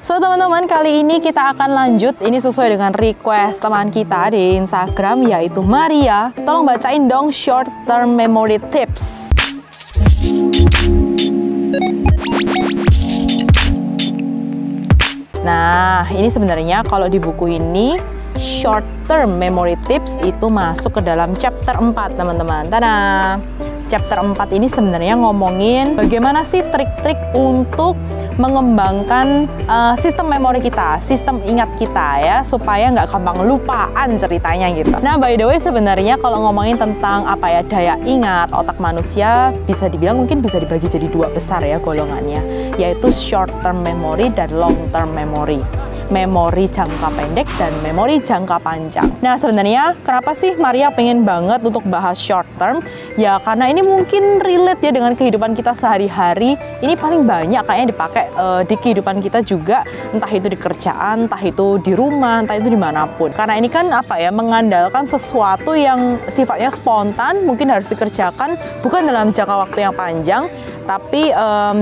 So teman-teman, kali ini kita akan lanjut. Ini sesuai dengan request teman kita di Instagram, yaitu Maria. Tolong bacain dong short term memory tips. Nah, ini sebenarnya kalau di buku ini short term memory tips itu masuk ke dalam chapter 4, teman-teman. Tada! Chapter 4 ini sebenarnya ngomongin bagaimana sih trik-trik untuk mengembangkan sistem memori kita, sistem ingat kita ya, supaya nggak gampang lupaan ceritanya gitu. Nah, by the way, sebenarnya kalau ngomongin tentang apa ya, daya ingat otak manusia, bisa dibilang mungkin bisa dibagi jadi dua besar ya golongannya, yaitu short term memory dan long term memory. Memori jangka pendek dan memori jangka panjang. Nah, sebenarnya kenapa sih Maria pengen banget untuk bahas short term? Ya karena ini mungkin relate ya dengan kehidupan kita sehari-hari. Ini paling banyak kayaknya dipakai di kehidupan kita juga, entah itu di kerjaan, entah itu di rumah, entah itu dimanapun. Karena ini kan apa ya, mengandalkan sesuatu yang sifatnya spontan, mungkin harus dikerjakan bukan dalam jangka waktu yang panjang, tapi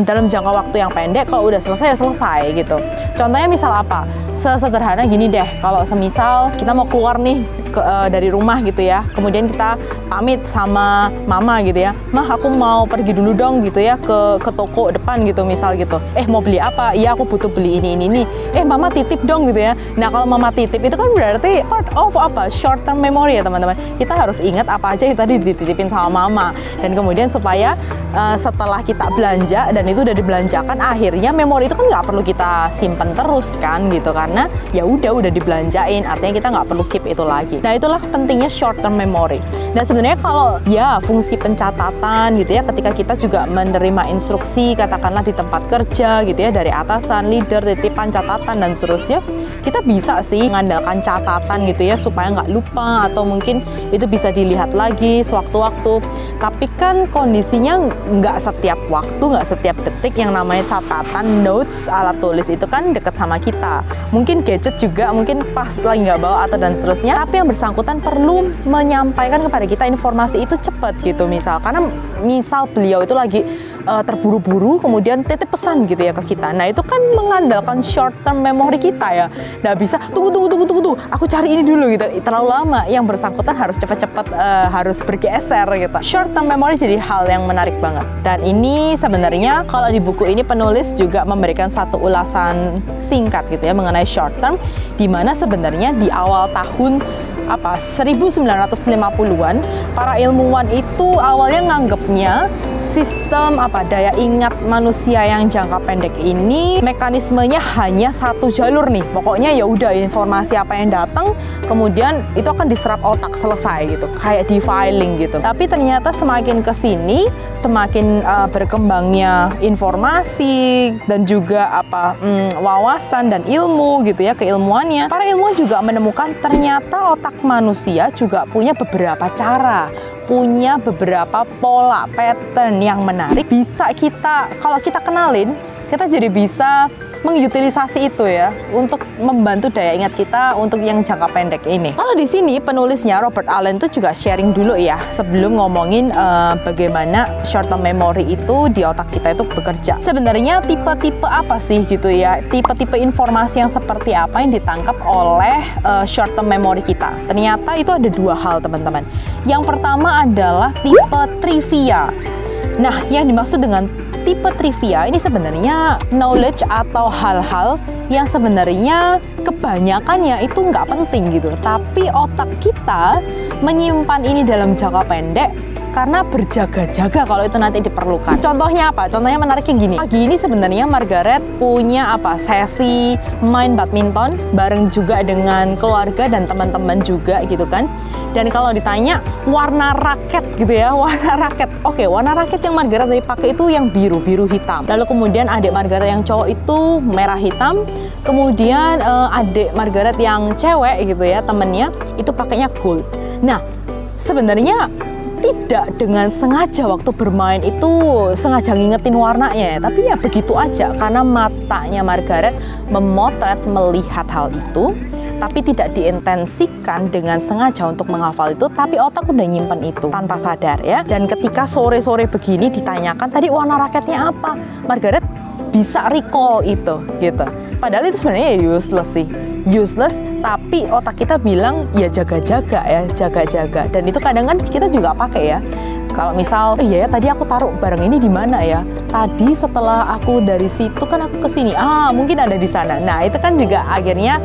dalam jangka waktu yang pendek. Kalau udah selesai ya selesai gitu. Contohnya misal apa? Sesederhana gini deh, kalau semisal kita mau keluar nih dari rumah gitu ya, kemudian kita pamit sama mama gitu ya, mah aku mau pergi dulu dong gitu ya ke toko depan gitu misal gitu, mau beli apa? Iya aku butuh beli ini, mama titip dong gitu ya. Nah kalau mama titip itu kan berarti part of apa? Short term memory ya teman-teman. Kita harus ingat apa aja yang tadi dititipin sama mama, dan kemudian supaya setelah kita belanja dan itu udah dibelanjakan, akhirnya memori itu kan nggak perlu kita simpen terus kan gitu, karena ya udah dibelanjain, artinya kita nggak perlu keep itu lagi. Nah itulah pentingnya short term memory. Nah sebenarnya kalau ya fungsi pencatatan gitu ya, ketika kita juga menerima instruksi katakanlah di tempat kerja gitu ya, dari atasan, leader, titipan, catatan dan seterusnya, kita bisa sih mengandalkan catatan gitu ya supaya nggak lupa, atau mungkin itu bisa dilihat lagi sewaktu-waktu. Tapi kan kondisinya nggak setiap waktu, nggak setiap detik yang namanya catatan, notes, alat tulis itu kan deket sama kita. Mungkin gadget juga, mungkin pas lagi nggak bawa atau dan seterusnya, tapi yang bersangkutan perlu menyampaikan kepada kita informasi itu cepat gitu. Karena misal beliau itu lagi terburu-buru kemudian titip pesan gitu ya ke kita. Nah itu kan mengandalkan short term memory kita ya. Nggak bisa tunggu, aku cari ini dulu gitu, terlalu lama. Yang bersangkutan harus cepat-cepat harus bergeser gitu. Short term memory jadi hal yang menarik banget. Dan ini sebenarnya kalau di buku ini penulis juga memberikan satu ulasan singkat gitu ya mengenai short term, di mana sebenarnya di awal tahun 1950-an para ilmuwan itu awalnya nganggepnya sistem daya ingat manusia yang jangka pendek ini mekanismenya hanya satu jalur nih. Pokoknya ya udah, informasi apa yang datang kemudian itu akan diserap otak, selesai gitu, kayak di filing gitu. Tapi ternyata semakin kesini semakin berkembangnya informasi dan juga wawasan dan ilmu gitu ya, keilmuannya. Para ilmuwan juga menemukan ternyata otak manusia juga punya beberapa cara, punya beberapa pola, pattern yang menarik. Bisa kita, kalau kita kenalin, kita jadi bisa mengutilisasi itu ya untuk membantu daya ingat kita untuk yang jangka pendek ini. Kalau di sini penulisnya Robert Allen itu juga sharing dulu ya sebelum ngomongin bagaimana short term memory itu di otak kita itu bekerja. Sebenarnya tipe-tipe apa sih gitu ya? Tipe-tipe informasi yang seperti apa yang ditangkap oleh short term memory kita? Ternyata itu ada dua hal teman-teman. Yang pertama adalah tipe trivia. Nah, yang dimaksud dengan tipe trivia ini sebenarnya knowledge atau hal-hal yang sebenarnya kebanyakannya itu nggak penting gitu, tapi otak kita menyimpan ini dalam jangka pendek karena berjaga-jaga kalau itu nanti diperlukan. Contohnya apa? Contohnya menariknya gini. Pagi ini sebenarnya Margaret punya sesi main badminton bareng juga dengan keluarga dan teman-teman juga gitu kan. Dan kalau ditanya warna raket gitu ya, warna raket. Oke, warna raket yang Margaret tadi pakai itu yang biru hitam. Lalu kemudian adik Margaret yang cowok itu merah hitam. Kemudian adik Margaret yang cewek gitu ya, temennya itu pakainya gold. Nah, sebenarnya tidak dengan sengaja waktu bermain itu sengaja ngingetin warnanya ya, tapi ya begitu aja karena matanya Margaret memotret melihat hal itu, tapi tidak diintensikan dengan sengaja untuk menghafal itu, tapi otak udah nyimpen itu tanpa sadar ya. Dan ketika sore-sore begini ditanyakan tadi warna raketnya apa, Margaret bisa recall itu gitu. Padahal itu sebenarnya useless sih, useless, tapi otak kita bilang ya jaga-jaga ya, jaga-jaga. Dan itu kadang kan kita juga pakai ya. Kalau misal, iya ya tadi aku taruh barang ini di mana ya? Tadi setelah aku dari situ kan aku ke sini. Mungkin ada di sana. Nah, itu kan juga akhirnya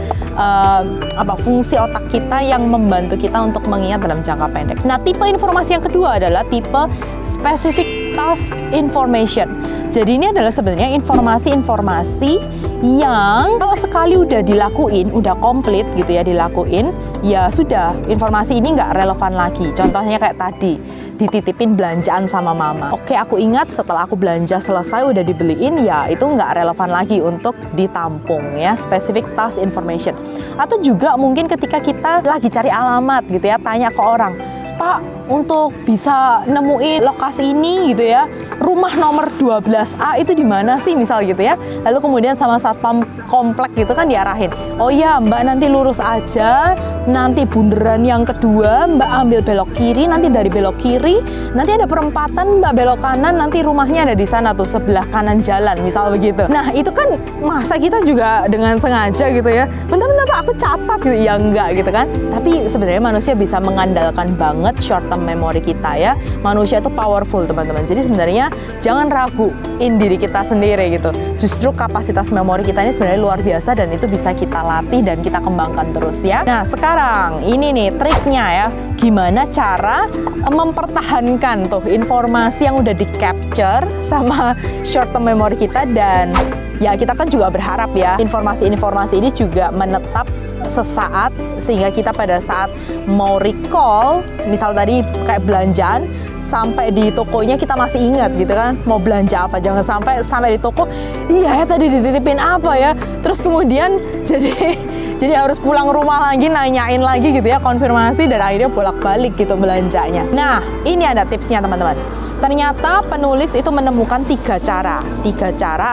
fungsi otak kita yang membantu kita untuk mengingat dalam jangka pendek. Nah, tipe informasi yang kedua adalah tipe specific task information. Jadi ini adalah sebenarnya informasi-informasi yang kalau sekali udah dilakuin, udah komplit gitu ya dilakuin, ya sudah, informasi ini nggak relevan lagi. Contohnya kayak tadi, dititipin belanjaan sama mama. Oke, aku ingat setelah aku belanja selesai udah dibeliin, ya itu nggak relevan lagi untuk ditampung ya, specific task information. Atau juga mungkin ketika kita lagi cari alamat gitu ya, tanya ke orang, Pak, untuk bisa nemuin lokasi ini gitu ya, rumah nomor 12A itu di mana sih misal gitu ya. Lalu kemudian sama satpam komplek gitu kan diarahin. Oh iya Mbak, nanti lurus aja, nanti bundaran yang kedua Mbak ambil belok kiri, nanti dari belok kiri nanti ada perempatan Mbak belok kanan, nanti rumahnya ada di sana tuh sebelah kanan jalan misal begitu. Nah itu kan masa kita juga dengan sengaja gitu ya, bentar-bentar Pak aku catat gitu, ya enggak gitu kan. Tapi sebenarnya manusia bisa mengandalkan banget short term memory kita ya. Manusia itu powerful teman-teman. Jadi sebenarnya jangan raguin diri kita sendiri gitu. Justru kapasitas memori kita ini sebenarnya luar biasa dan itu bisa kita latih dan kita kembangkan terus ya. Nah sekarang ini nih triknya ya, gimana cara mempertahankan tuh informasi yang udah di capture sama short term memory kita. Dan ya kita kan juga berharap ya informasi-informasi ini juga menetap sesaat, sehingga kita pada saat mau recall, misal tadi kayak belanjaan, sampai di tokonya kita masih ingat gitu kan, mau belanja apa. Jangan sampai di toko, iya ya tadi dititipin apa ya, terus kemudian jadi harus pulang rumah lagi, nanyain lagi gitu ya, konfirmasi, dan akhirnya bolak-balik gitu belanjanya. Nah ini ada tipsnya teman-teman. Ternyata penulis itu menemukan tiga cara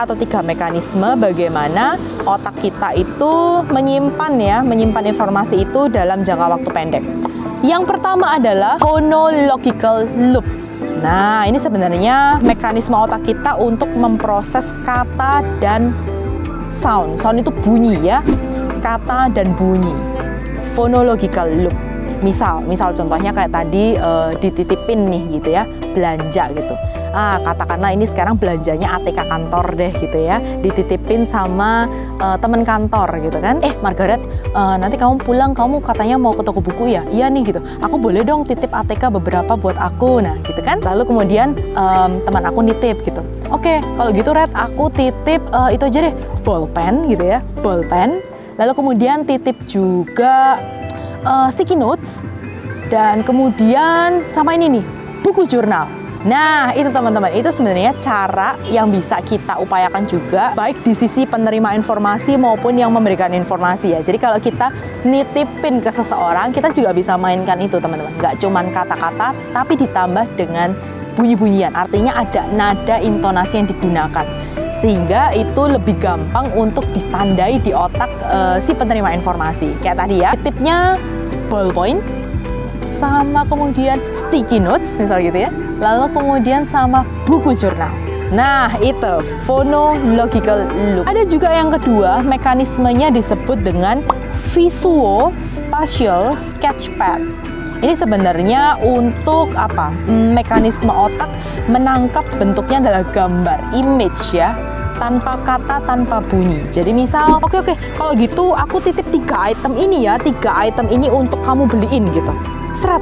atau tiga mekanisme bagaimana otak kita itu menyimpan informasi itu dalam jangka waktu pendek. Yang pertama adalah phonological loop. Nah, ini sebenarnya mekanisme otak kita untuk memproses kata dan sound. Sound itu bunyi ya, kata dan bunyi. Phonological loop. Misal contohnya kayak tadi dititipin nih gitu ya, belanja gitu. Katakanlah ini sekarang belanjanya ATK kantor deh gitu ya, dititipin sama teman kantor gitu kan. Margaret, nanti kamu pulang, kamu katanya mau ke toko buku ya? Iya nih gitu, aku boleh dong titip ATK beberapa buat aku. Nah gitu kan. Lalu kemudian teman aku nitip gitu. Oke, kalau gitu Red, aku titip itu aja deh, bolpen gitu ya, bolpen. Lalu kemudian titip juga sticky notes, dan kemudian sama ini nih, buku jurnal. Nah itu teman-teman, itu sebenarnya cara yang bisa kita upayakan juga, baik di sisi penerima informasi maupun yang memberikan informasi ya. Jadi kalau kita nitipin ke seseorang, kita juga bisa mainkan itu teman-teman. Nggak cuman kata-kata, tapi ditambah dengan bunyi-bunyian, artinya ada nada intonasi yang digunakan, sehingga itu lebih gampang untuk ditandai di otak si penerima informasi. Kayak tadi ya, tipnya ballpoint, sama kemudian sticky notes misal gitu ya, lalu kemudian sama buku jurnal. Nah itu phonological loop. Ada juga yang kedua, mekanismenya disebut dengan visuospatial sketchpad. Ini sebenarnya untuk apa? Mekanisme otak menangkap bentuknya adalah gambar, image ya, tanpa kata, tanpa bunyi. Jadi misal, oke, kalau gitu aku titip 3 item ini ya, 3 item ini untuk kamu beliin gitu. Seret.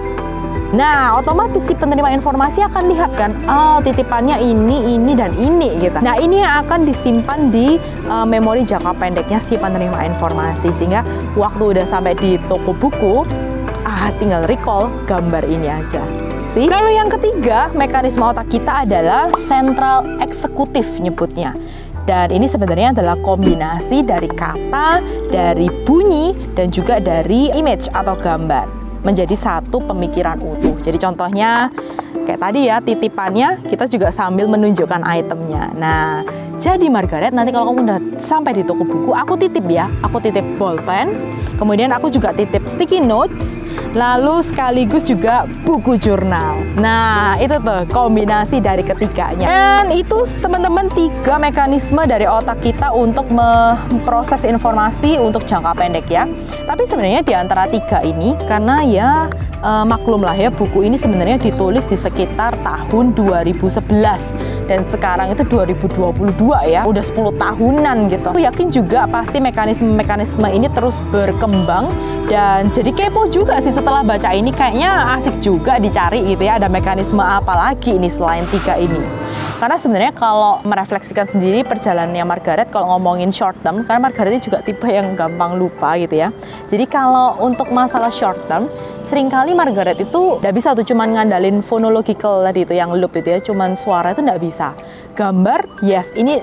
Nah, otomatis si penerima informasi akan lihat kan, titipannya ini, dan ini gitu. Nah, ini yang akan disimpan di memori jangka pendeknya si penerima informasi, sehingga waktu udah sampai di toko buku, tinggal recall gambar ini aja. Lalu yang ketiga, mekanisme otak kita adalah central eksekutif nyebutnya. Dan ini sebenarnya adalah kombinasi dari kata, dari bunyi, dan juga dari image atau gambar, menjadi satu pemikiran utuh. Jadi contohnya kayak tadi ya, titipannya kita juga sambil menunjukkan itemnya. Nah, Jadi Margaret, nanti kalau kamu udah sampai di toko buku, aku titip ya. Aku titip bolpen, kemudian aku juga titip sticky notes, lalu sekaligus juga buku jurnal. Nah, itu tuh kombinasi dari ketiganya. Dan itu teman-teman 3 mekanisme dari otak kita untuk memproses informasi untuk jangka pendek ya. Tapi sebenarnya di antara 3 ini, karena ya maklum lah ya, buku ini sebenarnya ditulis di sekitar tahun 2011 dan sekarang itu 2022 ya, udah 10 tahunan gitu. Aku yakin juga pasti mekanisme-mekanisme ini terus berkembang dan jadi kepo juga sih setelah baca ini, kayaknya asik juga dicari gitu ya, ada mekanisme apa lagi ini selain 3 ini. Karena sebenarnya kalau merefleksikan sendiri perjalanannya Margaret, kalau ngomongin short term, karena Margaret ini juga tipe yang gampang lupa gitu ya. Jadi kalau untuk masalah short term, seringkali Margaret itu nggak bisa tuh cuman ngandalin phonological tadi itu yang loop itu ya, cuman suara itu nggak bisa. Gambar, yes, ini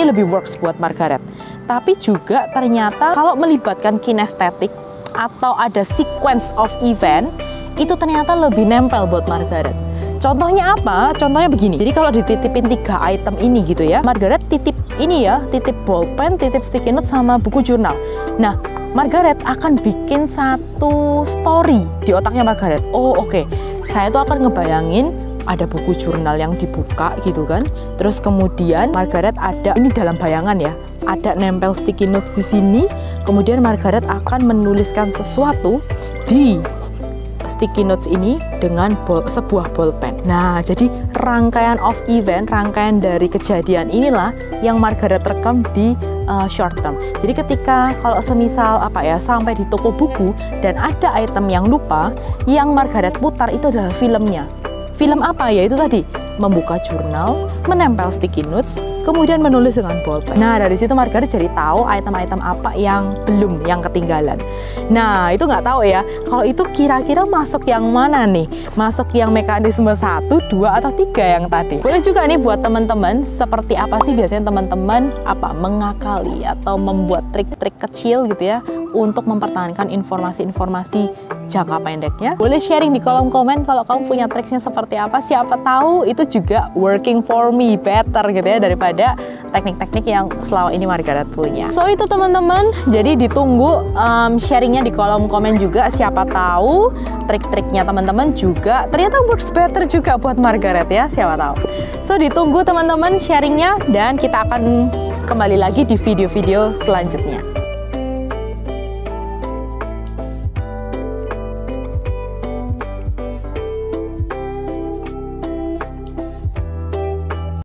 lebih works buat Margaret. Tapi juga ternyata kalau melibatkan kinestetik atau ada sequence of event, itu ternyata lebih nempel buat Margaret. Contohnya apa? Contohnya begini. Jadi kalau dititipin 3 item ini gitu ya, Margaret titip ini ya, titip bolpen, titip sticky note sama buku jurnal. Nah, Margaret akan bikin satu story di otaknya Margaret. Oh, oke. Saya tuh akan ngebayangin ada buku jurnal yang dibuka gitu kan. Terus kemudian Margaret ada ini dalam bayangan ya, ada nempel sticky note di sini. Kemudian Margaret akan menuliskan sesuatu di sticky notes ini dengan sebuah bolpen. Nah, jadi rangkaian of event, rangkaian dari kejadian inilah yang Margaret rekam di short term. Jadi ketika kalau semisal sampai di toko buku dan ada item yang lupa, yang Margaret putar itu adalah filmnya. Film apa ya? Itu tadi, membuka jurnal, menempel sticky notes, kemudian menulis dengan bolpen. Nah, dari situ Margaret jadi tahu item-item apa yang belum, yang ketinggalan. Nah, itu nggak tahu ya, kalau itu kira-kira masuk yang mana nih? Masuk yang mekanisme 1, 2, atau 3 yang tadi? Boleh juga nih buat teman-teman, seperti apa sih biasanya teman-teman mengakali atau membuat trik-trik kecil gitu ya, untuk mempertahankan informasi-informasi jangka pendeknya. Boleh sharing di kolom komen kalau kamu punya triknya seperti apa. Siapa tahu itu juga working for me better gitu ya, daripada teknik-teknik yang selama ini Margaret punya. So itu teman-teman, jadi ditunggu sharingnya di kolom komen juga. Siapa tahu trik-triknya teman-teman juga ternyata works better juga buat Margaret ya, siapa tahu. So ditunggu teman-teman sharingnya, dan kita akan kembali lagi di video-video selanjutnya.